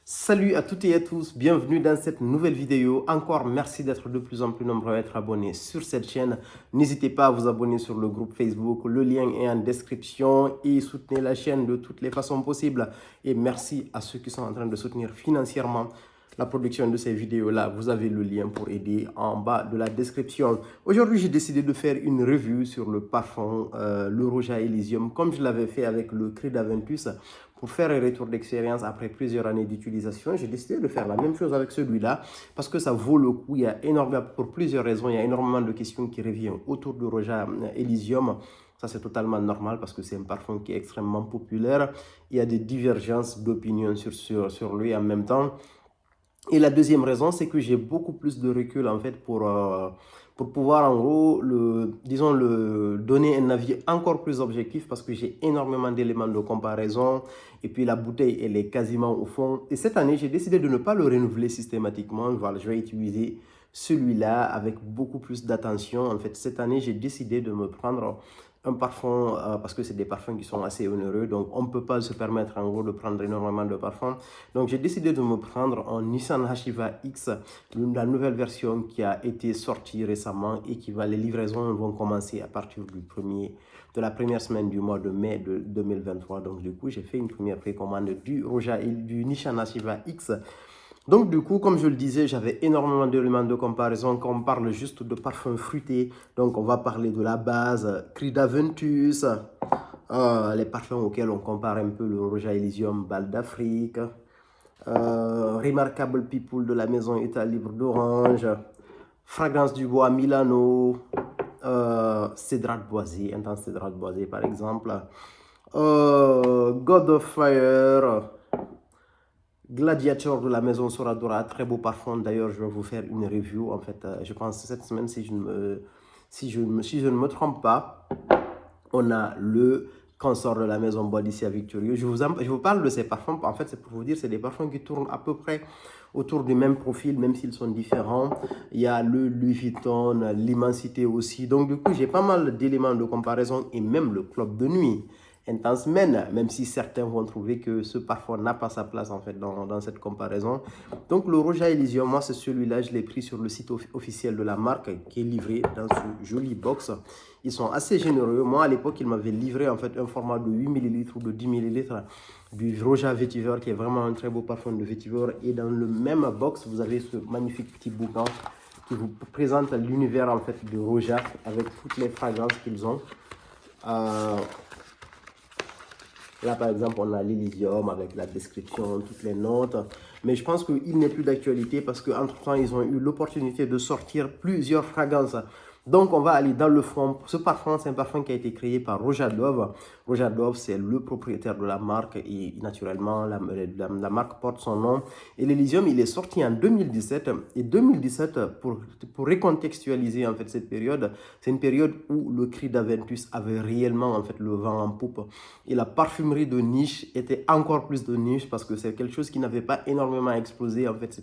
Salut à toutes et à tous, bienvenue dans cette nouvelle vidéo. Encore merci d'être de plus en plus nombreux à être abonnés sur cette chaîne. N'hésitez pas à vous abonner sur le groupe Facebook, le lien est en description et soutenez la chaîne de toutes les façons possibles. Et merci à ceux qui sont en train de soutenir financièrement la production de ces vidéos-là. Vous avez le lien pour aider en bas de la description. Aujourd'hui, j'ai décidé de faire une revue sur le parfum, le Rouge à Elysium, comme je l'avais fait avec le Creed Aventus. Pour faire un retour d'expérience après plusieurs années d'utilisation, j'ai décidé de faire la même chose avec celui-là parce que ça vaut le coup. Il y a énormément, pour plusieurs raisons, il y a énormément de questions qui reviennent autour du Rouge à Elysium. Ça, c'est totalement normal parce que c'est un parfum qui est extrêmement populaire. Il y a des divergences d'opinion sur lui en même temps. Et la deuxième raison, c'est que j'ai beaucoup plus de recul en fait pour pouvoir en gros, disons, donner un avis encore plus objectif parce que j'ai énormément d'éléments de comparaison et puis la bouteille, elle est quasiment au fond. Et cette année, j'ai décidé de ne pas le renouveler systématiquement. Voilà, je vais utiliser celui-là avec beaucoup plus d'attention. En fait, cette année, j'ai décidé de me prendre un parfum parce que c'est des parfums qui sont assez onéreux. Donc, on ne peut pas se permettre en gros de prendre énormément de parfums. Donc, j'ai décidé de me prendre un Nissan Hashiva X, la nouvelle version qui a été sortie récemment et les livraisons vont commencer à partir de la première semaine du mois de mai de 2023. Donc, du coup, j'ai fait une première précommande du Nissan Hashiva X. Donc, du coup, comme je le disais, j'avais énormément d'éléments de comparaison. Quand on parle juste de parfums fruités, donc on va parler de la base, Creed Aventus, les parfums auxquels on compare un peu le Rouge à Elysium, Bal d'Afrique, Remarkable People de la maison État Libre d'Orange, Fragrance du Bois Milano, Cédrate Boisé, Intense Cédrate Boisé par exemple, God of Fire, Gladiator de la maison Soradora, très beau parfum. D'ailleurs, je vais vous faire une review. En fait, je pense cette semaine, si je ne me trompe pas, on a le consort de la maison Boadicea Victorieux. Je vous parle de ces parfums. En fait, c'est pour vous dire, c'est des parfums qui tournent à peu près autour du même profil, même s'ils sont différents. Il y a le Louis Vuitton, l'immensité aussi. Donc, du coup, j'ai pas mal d'éléments de comparaison et même le club de nuit. Intense Men, même si certains vont trouver que ce parfum n'a pas sa place en fait dans cette comparaison. Donc le Rouge à Elysium, moi c'est celui-là, je l'ai pris sur le site officiel de la marque qui est livré dans ce joli box. Ils sont assez généreux. Moi à l'époque, ils m'avaient livré en fait un format de 8 ml ou de 10 ml du Rouge à Vétiver qui est vraiment un très beau parfum de Vétiver. Et dans le même box, vous avez ce magnifique petit bouquin qui vous présente l'univers en fait de Rouge avec toutes les fragrances qu'ils ont. Là, par exemple, on a l'Elysium avec la description, toutes les notes. Mais je pense qu'il n'est plus d'actualité parce qu'entre-temps, ils ont eu l'opportunité de sortir plusieurs fragrances. Donc, on va aller dans le fond. Ce parfum, c'est un parfum qui a été créé par Roja Dove. Roja Dove, c'est le propriétaire de la marque et naturellement, la marque porte son nom. Et l'Elysium, il est sorti en 2017. Et 2017, pour recontextualiser en fait cette période, c'est une période où le Creed Aventus avait réellement en fait le vent en poupe. Et la parfumerie de niche était encore plus de niche parce que c'est quelque chose qui n'avait pas énormément explosé. En fait,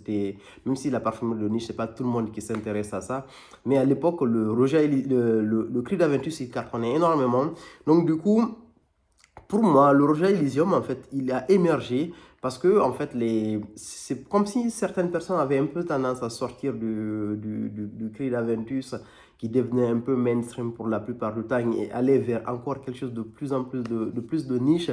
même si la parfumerie de niche, c'est pas tout le monde qui s'intéresse à ça. Mais à l'époque, le Creed Aventus, il cartonnait énormément. Donc, du coup, pour moi, le Rouge à Elysium, en fait, il a émergé parce que, en fait, c'est comme si certaines personnes avaient un peu tendance à sortir du Creed Aventus qui devenait un peu mainstream pour la plupart du temps et aller vers encore quelque chose de plus en plus plus de niche.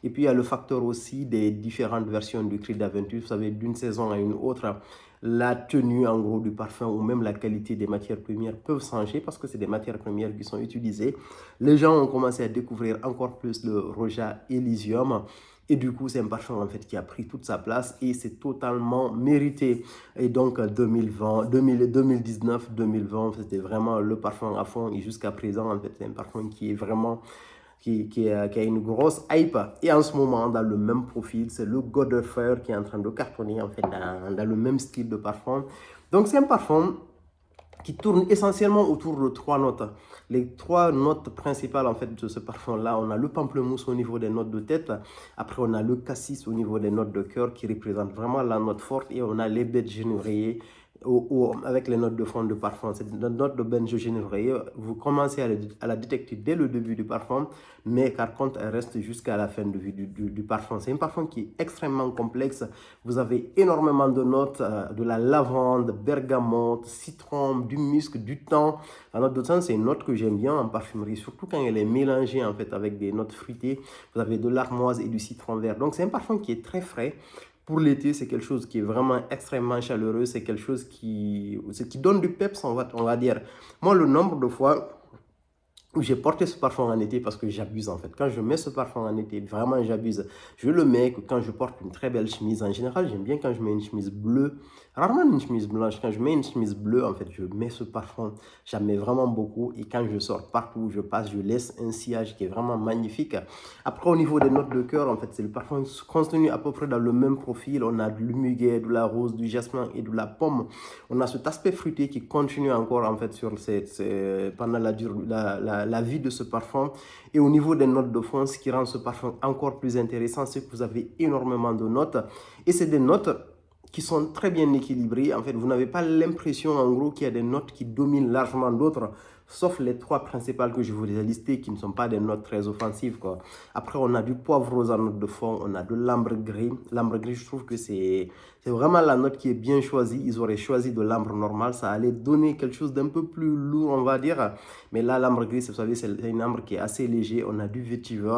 Et puis, il y a le facteur aussi des différentes versions du Creed Aventus. Vous savez, d'une saison à une autre, la tenue en gros du parfum ou même la qualité des matières premières peuvent changer parce que c'est des matières premières qui sont utilisées. Les gens ont commencé à découvrir encore plus le Rouge à Elysium. Et du coup, c'est un parfum en fait qui a pris toute sa place et c'est totalement mérité. Et donc 2019, 2020, c'était vraiment le parfum à fond. Et jusqu'à présent, en fait, c'est un parfum qui est vraiment qui a une grosse hype. Et en ce moment, dans le même profil, c'est le God of Fire qui est en train de cartonner en fait dans le même style de parfum. Donc c'est un parfum qui tourne essentiellement autour de trois notes. Les trois notes principales en fait de ce parfum-là, on a le pamplemousse au niveau des notes de tête, après on a le cassis au niveau des notes de cœur qui représente vraiment la note forte et on a les bêtes générées avec les notes de fond de parfum. C'est une note de benzoyl. Vous commencez à la détecter dès le début du parfum, mais par contre, elle reste jusqu'à la fin du parfum. C'est un parfum qui est extrêmement complexe. Vous avez énormément de notes, de la lavande, bergamote, citron, du musc, du thym. La note de thym, c'est une note que j'aime bien en parfumerie, surtout quand elle est mélangée en fait avec des notes fruitées. Vous avez de l'armoise et du citron vert. Donc, c'est un parfum qui est très frais. Pour l'été, c'est quelque chose qui est vraiment extrêmement chaleureux. C'est quelque chose qui donne du peps, on va dire. Moi, le nombre de fois où j'ai porté ce parfum en été, parce que j'abuse en fait. Quand je mets ce parfum en été, vraiment j'abuse. Je le mets que quand je porte une très belle chemise. En général, j'aime bien quand je mets une chemise bleue. Rarement une chemise blanche. Quand je mets une chemise bleue, en fait, je mets ce parfum. J'en mets vraiment beaucoup. Et quand je sors partout où je passe, je laisse un sillage qui est vraiment magnifique. Après, au niveau des notes de cœur, en fait, c'est le parfum contenu à peu près dans le même profil. On a du muguet, de la rose, du jasmin et de la pomme. On a cet aspect fruité qui continue encore, en fait, pendant la vie de ce parfum. Et au niveau des notes de fond, ce qui rend ce parfum encore plus intéressant, c'est que vous avez énormément de notes. Et c'est des notes qui sont très bien équilibrées. En fait, vous n'avez pas l'impression, en gros, qu'il y a des notes qui dominent largement d'autres, sauf les trois principales que je vous ai listées, qui ne sont pas des notes très offensives, quoi. Après, on a du poivre rose en note de fond, on a de l'ambre gris. L'ambre gris, je trouve que c'est vraiment la note qui est bien choisie. Ils auraient choisi de l'ambre normal, ça allait donner quelque chose d'un peu plus lourd, on va dire. Mais là, l'ambre gris, vous savez, c'est une ambre qui est assez léger. On a du vétiver.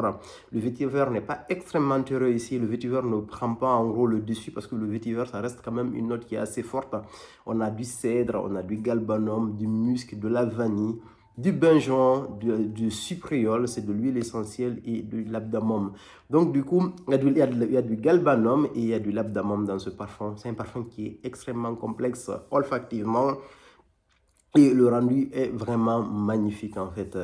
Le vétiver n'est pas extrêmement terreux ici. Le vétiver ne prend pas en gros le dessus parce que le vétiver, ça reste quand même une note qui est assez forte. On a du cèdre, on a du galbanum, du musc, de la vanille, du benjoin, du sucréole, c'est de l'huile essentielle et de l'abdamum. Donc du coup, il y a du galbanum et il y a du labdamum dans ce parfum. C'est un parfum qui est extrêmement complexe olfactivement. Et le rendu est vraiment magnifique en fait.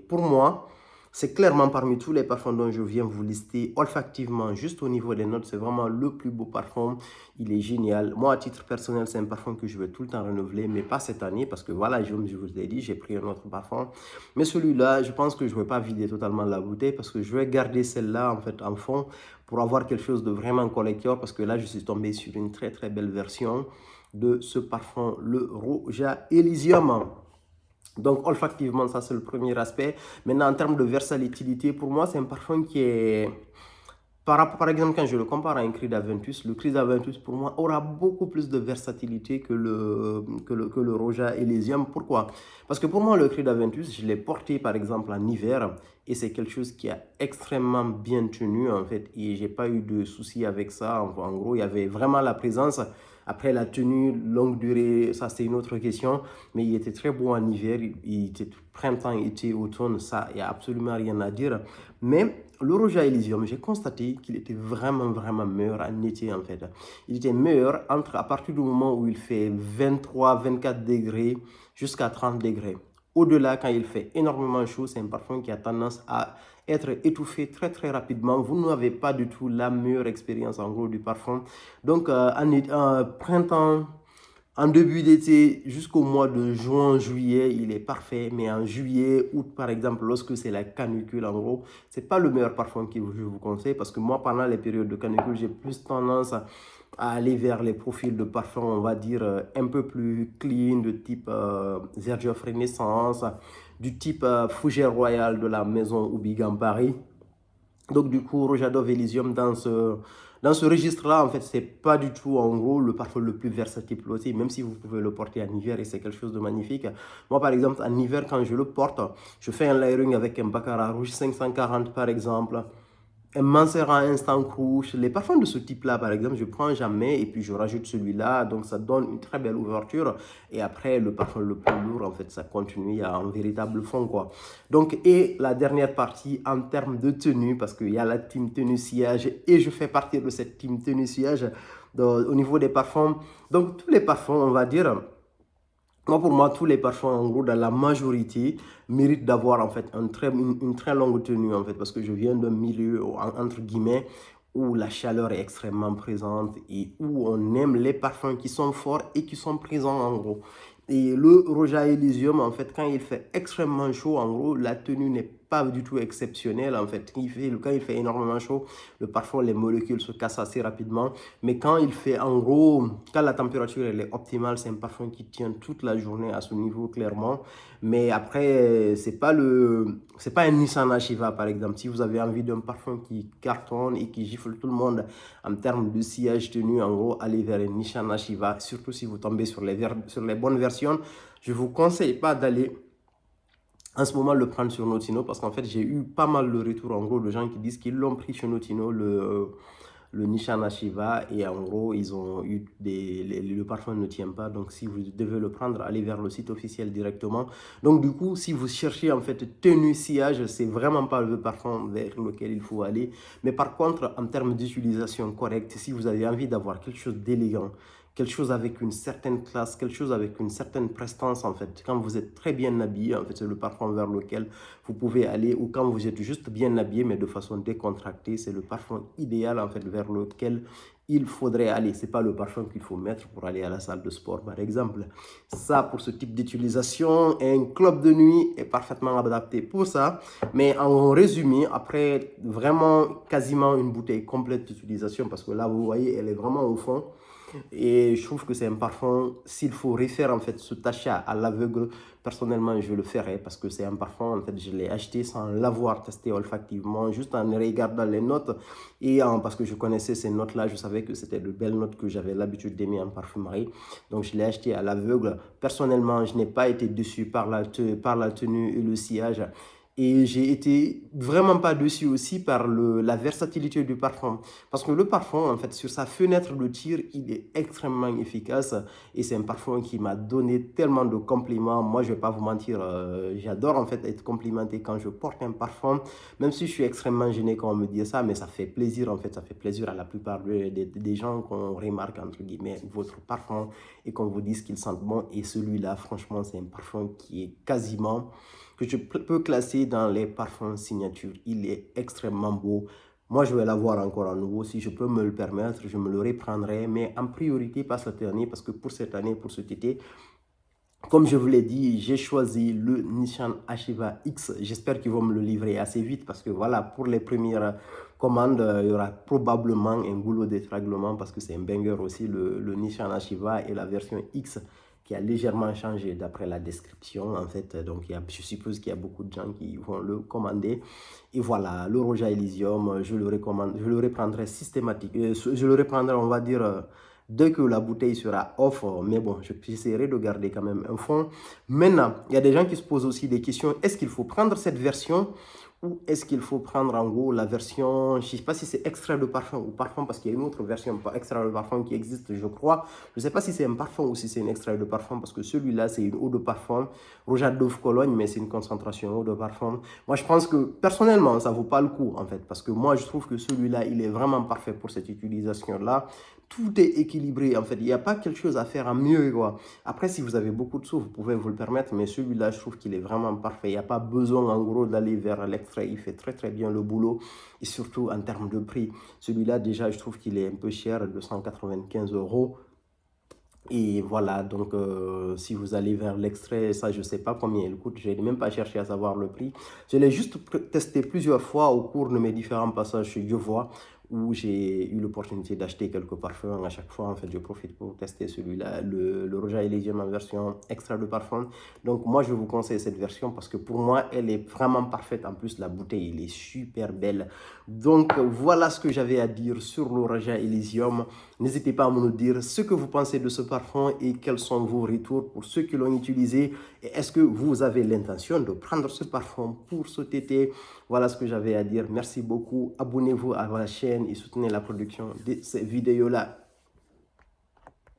Pour moi, c'est clairement parmi tous les parfums dont je viens vous lister, olfactivement, juste au niveau des notes, c'est vraiment le plus beau parfum. Il est génial. Moi, à titre personnel, c'est un parfum que je vais tout le temps renouveler, mais pas cette année, parce que voilà, je vous l'ai dit, j'ai pris un autre parfum. Mais celui-là, je pense que je ne vais pas vider totalement la bouteille, parce que je vais garder celle-là en fait en fond pour avoir quelque chose de vraiment collector, parce que là, je suis tombé sur une très très belle version de ce parfum, le Roja Elysium. Donc, olfactivement, ça c'est le premier aspect. Maintenant, en termes de versatilité, pour moi, c'est un parfum qui est... Par exemple, quand je le compare à un Creed Aventus, le Creed Aventus, pour moi, aura beaucoup plus de versatilité que le Roja Elysium. Pourquoi? Parce que pour moi, le Creed Aventus, je l'ai porté, par exemple, en hiver, et c'est quelque chose qui a extrêmement bien tenu, en fait, et j'ai pas eu de soucis avec ça. En gros, il y avait vraiment la présence. Après, la tenue longue durée, ça c'est une autre question, mais il était très beau en hiver, il était printemps, été, automne, ça, il n'y a absolument rien à dire. Mais le Roja Elysium, j'ai constaté qu'il était vraiment, vraiment meilleur en été en fait. Il était meilleur à partir du moment où il fait 23, 24 degrés jusqu'à 30 degrés. Au-delà, quand il fait énormément chaud, c'est un parfum qui a tendance à être étouffé très très rapidement. Vous n'avez pas du tout la meilleure expérience en gros du parfum. Donc en printemps, en début d'été jusqu'au mois de juin, juillet, il est parfait. Mais en juillet, août par exemple, lorsque c'est la canicule en gros, c'est pas le meilleur parfum que je vous conseille. Parce que moi, pendant les périodes de canicule, j'ai plus tendance à aller vers les profils de parfums, on va dire, un peu plus clean, de type Sergio Renaissance, du type Fougère Royale de la maison Houbigam Paris. Donc du coup, Roja Dove Elysium dans ce registre-là, en fait, c'est pas du tout en gros le parfum le plus versatile aussi, même si vous pouvez le porter en hiver et c'est quelque chose de magnifique. Moi, par exemple, en hiver, quand je le porte, je fais un layering avec un Baccarat Rouge 540 par exemple, un Mancera Instant Crush. Les parfums de ce type-là, par exemple, je prends jamais et puis je rajoute celui-là. Donc, ça donne une très belle ouverture. Et après, le parfum le plus lourd, en fait, ça continue. Il y a un véritable fond, quoi. Donc, et la dernière partie en termes de tenue, parce qu'il y a la team tenue sillage et je fais partie de cette team tenue sillage au niveau des parfums. Donc, tous les parfums, on va dire... Moi, pour moi, tous les parfums, en gros, dans la majorité, méritent d'avoir en fait une très longue tenue, en fait, parce que je viens d'un milieu, entre guillemets, où la chaleur est extrêmement présente et où on aime les parfums qui sont forts et qui sont présents, en gros. Et le Roja Elysium, en fait, quand il fait extrêmement chaud, en gros, la tenue n'est pas du tout exceptionnel en fait. Quand il fait énormément chaud, le parfum, les molécules se cassent assez rapidement. Mais quand il fait en gros, quand la température elle est optimale, c'est un parfum qui tient toute la journée à ce niveau clairement. Mais après, c'est pas un Nissan Achieva par exemple. Si vous avez envie d'un parfum qui cartonne et qui gifle tout le monde en termes de sillage tenu, en gros, allez vers un Nissan Achieva. Surtout si vous tombez sur les bonnes versions. Je ne vous conseille pas d'aller en ce moment le prendre sur Notino parce qu'en fait, j'ai eu pas mal de retours en gros de gens qui disent qu'ils l'ont pris sur Notino, le Nissan Achieva, et en gros, ils ont eu le parfum ne tient pas. Donc, si vous devez le prendre, allez vers le site officiel directement. Donc, du coup, si vous cherchez en fait tenue sillage, c'est vraiment pas le parfum vers lequel il faut aller. Mais par contre, en termes d'utilisation correcte, si vous avez envie d'avoir quelque chose d'élégant, quelque chose avec une certaine classe, quelque chose avec une certaine prestance en fait. Quand vous êtes très bien habillé, en fait, c'est le parfum vers lequel vous pouvez aller, ou quand vous êtes juste bien habillé mais de façon décontractée, c'est le parfum idéal en fait vers lequel il faudrait aller. C'est pas le parfum qu'il faut mettre pour aller à la salle de sport par exemple. Ça, pour ce type d'utilisation, un club de nuit est parfaitement adapté pour ça. Mais en résumé, après vraiment quasiment une bouteille complète d'utilisation, parce que là vous voyez, elle est vraiment au fond. Et je trouve que c'est un parfum, s'il faut refaire en fait ce achat à l'aveugle, personnellement je le ferai parce que c'est un parfum, en fait je l'ai acheté sans l'avoir testé olfactivement, juste en regardant les notes et parce que je connaissais ces notes-là, je savais que c'était de belles notes que j'avais l'habitude d'aimer en parfumerie. Donc je l'ai acheté à l'aveugle. Personnellement, je n'ai pas été déçu par la tenue et le sillage. Et j'ai été vraiment pas déçu aussi par la versatilité du parfum. Parce que le parfum, en fait, sur sa fenêtre de tir, il est extrêmement efficace. Et c'est un parfum qui m'a donné tellement de compliments. Moi, je vais pas vous mentir, j'adore en fait être complimenté quand je porte un parfum. Même si je suis extrêmement gêné quand on me dit ça, mais ça fait plaisir en fait. Ça fait plaisir à la plupart des gens qu'on remarque, entre guillemets, votre parfum et qu'on vous dise qu'ils sentent bon. Et celui-là, franchement, c'est un parfum qui est quasiment que je peux classer dans les parfums signature. Il est extrêmement beau. Moi, je vais l'avoir encore à nouveau. Si je peux me le permettre, je me le reprendrai. Mais en priorité, pas cette année, parce que pour cette année, pour cet été, comme je vous l'ai dit, j'ai choisi le Nissan Achieva X. J'espère qu'ils vont me le livrer assez vite parce que voilà, pour les premières commandes, il y aura probablement un goulot d'étranglement parce que c'est un banger aussi, le Nissan Achieva et la version X qui a légèrement changé d'après la description en fait. Donc, je suppose qu'il y a beaucoup de gens qui vont le commander. Et voilà, le Roja Elysium, je le recommande, je le reprendrai systématique. Je le reprendrai, on va dire dès que la bouteille sera off, mais bon, j'essaierai de garder quand même un fond. Maintenant, il y a des gens qui se posent aussi des questions. Est-ce qu'il faut prendre cette version ou est-ce qu'il faut prendre en gros la version, je ne sais pas si c'est extrait de parfum ou parfum, parce qu'il y a une autre version extrait de parfum qui existe, je crois. Je ne sais pas si c'est un parfum ou si c'est un extrait de parfum, parce que celui-là, c'est une eau de parfum. Rouge à Dove Cologne, mais c'est une concentration eau de parfum. Moi, je pense que personnellement, ça ne vaut pas le coup, en fait, parce que moi, je trouve que celui-là, il est vraiment parfait pour cette utilisation-là. Tout est équilibré, en fait. Il n'y a pas quelque chose à faire en mieux, quoi. Après, si vous avez beaucoup de sous, vous pouvez vous le permettre, mais celui-là, je trouve qu'il est vraiment parfait. Il n'y a pas besoin, en gros, d'aller vers l'extrait. Il fait très, très bien le boulot. Et surtout, en termes de prix, celui-là, déjà, je trouve qu'il est un peu cher, 295 €. Et voilà, donc si vous allez vers l'extrait, ça je ne sais pas combien il coûte, je n'ai même pas cherché à savoir le prix. Je l'ai juste testé plusieurs fois au cours de mes différents passages chez Dievois où j'ai eu l'opportunité d'acheter quelques parfums. À chaque fois, en fait, je profite pour tester celui-là, le Roja Elysium en version extra de parfum. Donc moi, je vous conseille cette version parce que pour moi, elle est vraiment parfaite. En plus, la bouteille, elle est super belle. Donc voilà ce que j'avais à dire sur le Roja Elysium. N'hésitez pas à me dire ce que vous pensez de ce parfum et quels sont vos retours pour ceux qui l'ont utilisé. Et est-ce que vous avez l'intention de prendre ce parfum pour cet été? Voilà ce que j'avais à dire. Merci beaucoup. Abonnez-vous à la chaîne et soutenez la production de ces vidéos-là.